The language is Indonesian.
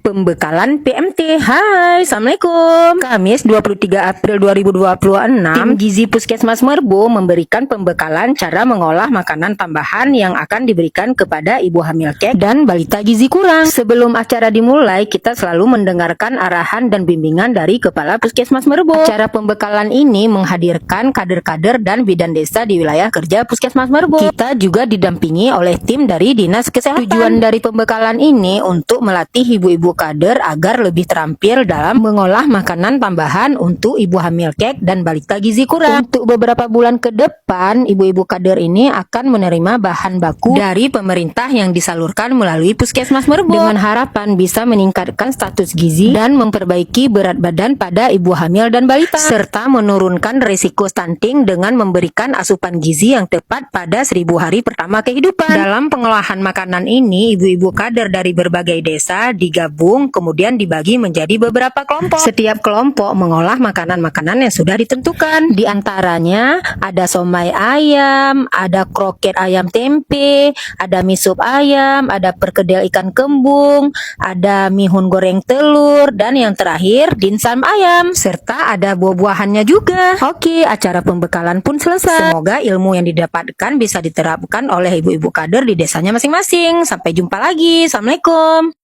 Pembekalan PMT. Hai, Assalamualaikum. Kamis 23 April 2026, Tim Gizi Puskesmas Merbo memberikan pembekalan cara mengolah makanan tambahan yang akan diberikan kepada ibu hamil kek dan balita gizi kurang. Sebelum acara dimulai, kita selalu mendengarkan arahan dan bimbingan dari Kepala Puskesmas Merbo. Acara pembekalan ini menghadirkan kader-kader dan bidan desa di wilayah kerja Puskesmas Merbo. Kita juga didampingi oleh tim dari Dinas Kesehatan. Tujuan dari pembekalan ini untuk melatih ibu-ibu kader agar lebih terampil dalam mengolah makanan tambahan untuk ibu hamil kek dan balita gizi kurang. Untuk beberapa bulan ke depan, ibu-ibu kader ini akan menerima bahan baku dari pemerintah yang disalurkan melalui Puskesmas Merbo dengan harapan bisa meningkatkan status gizi dan memperbaiki berat badan pada ibu hamil dan balita, serta menurunkan risiko stunting dengan memberikan asupan gizi yang tepat pada 1000 hari pertama kehidupan. Dalam pengolahan makanan ini, ibu-ibu kader dari berbagai desa digabung kemudian dibagi menjadi beberapa kelompok. Setiap kelompok mengolah makanan-makanan yang sudah ditentukan. Di antaranya ada somai ayam, ada kroket ayam tempe, ada mie sup ayam, ada perkedel ikan kembung, ada mihun goreng telur, dan yang terakhir dimsum ayam, serta ada buah-buahannya juga. Oke, acara pembekalan pun selesai. Semoga ilmu yang didapatkan bisa diterapkan oleh ibu-ibu kader di desanya masing-masing. Sampai jumpa lagi. Assalamualaikum.